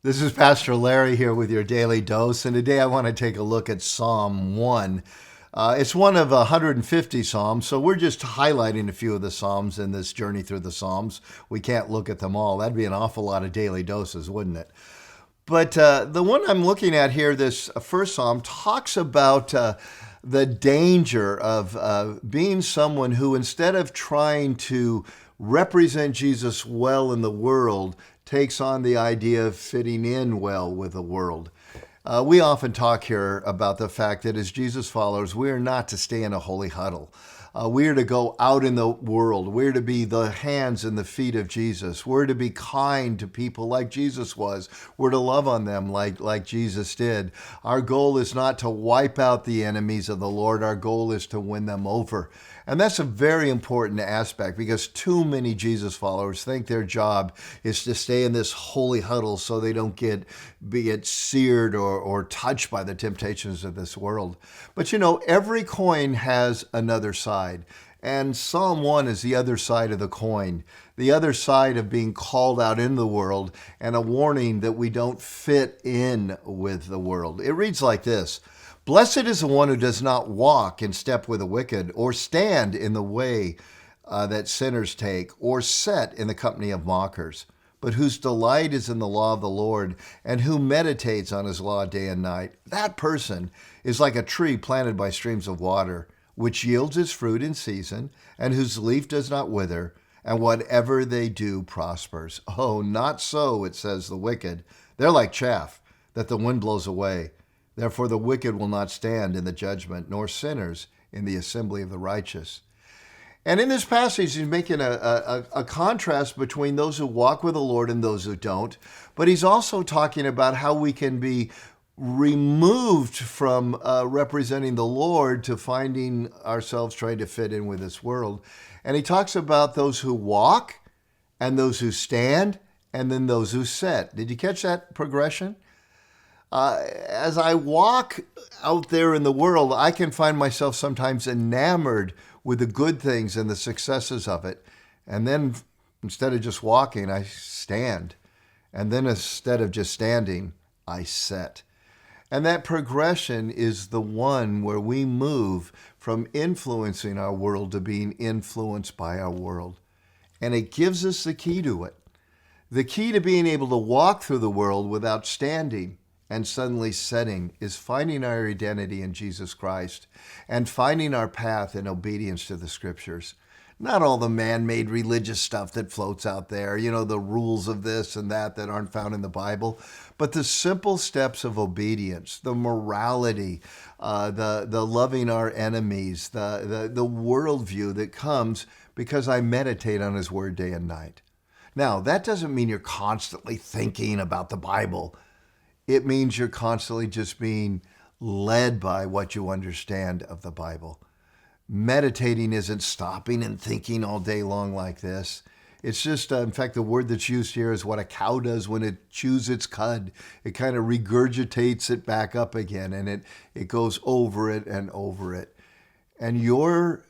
This is Pastor Larry here with your daily dose, and today I want to take a look at Psalm 1. It's one of 150 Psalms, so we're just highlighting a few of the Psalms in this journey through the Psalms. We can't look at them all. That'd be an awful lot of daily doses, wouldn't it? But the one I'm looking at here, this first Psalm, talks about the danger of being someone who, instead of trying to represent Jesus well in the world, takes on the idea of fitting in well with the world. We often talk here about the fact that as Jesus followers, we are not to stay in a holy huddle. We are to go out in the world. We're to be the hands and the feet of Jesus. We're to be kind to people like Jesus was. We're to love on them like Jesus did. Our goal is not to wipe out the enemies of the Lord. Our goal is to win them over. And that's a very important aspect because too many Jesus followers think their job is to stay in this holy huddle so they don't get seared or touched by the temptations of this world. But you know, every coin has another side. And Psalm 1 is the other side of the coin, the other side of being called out in the world and a warning that we don't fit in with the world. It reads like this: Blessed is the one who does not walk in step with the wicked, or stand in the way that sinners take, or sit in the company of mockers, but whose delight is in the law of the Lord, and who meditates on his law day and night. That person is like a tree planted by streams of water, which yields its fruit in season, and whose leaf does not wither, and whatever they do prospers. Oh, not so, it says, the wicked. They're like chaff that the wind blows away. Therefore the wicked will not stand in the judgment, nor sinners in the assembly of the righteous. And in this passage, he's making a contrast between those who walk with the Lord and those who don't. But he's also talking about how we can be removed from representing the Lord to finding ourselves trying to fit in with this world. And he talks about those who walk and those who stand and then those who sit. Did you catch that progression? As I walk out there in the world, I can find myself sometimes enamored with the good things and the successes of it. And then instead of just walking, I stand. And then instead of just standing, I sit. And that progression is the one where we move from influencing our world to being influenced by our world. And it gives us the key to it. The key to being able to walk through the world without standing and suddenly setting is finding our identity in Jesus Christ and finding our path in obedience to the scriptures. Not all the man-made religious stuff that floats out there, the rules of this and that aren't found in the Bible, but the simple steps of obedience, the morality, the loving our enemies, the worldview that comes because I meditate on his word day and night. Now, that doesn't mean you're constantly thinking about the Bible. It means you're constantly just being led by what you understand of the Bible. Meditating isn't stopping and thinking all day long like this. It's just, in fact, the word that's used here is what a cow does when it chews its cud. It kind of regurgitates it back up again, and it goes over it and over it. And your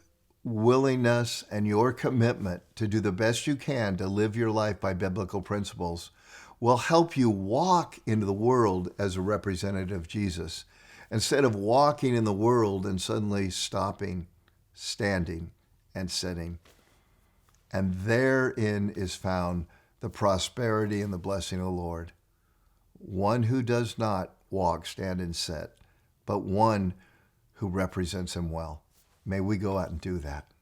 willingness and your commitment to do the best you can to live your life by biblical principles will help you walk into the world as a representative of Jesus, instead of walking in the world and suddenly stopping, standing, and sitting. And therein is found the prosperity and the blessing of the Lord. One who does not walk, stand, and sit, but one who represents him well. May we go out and do that.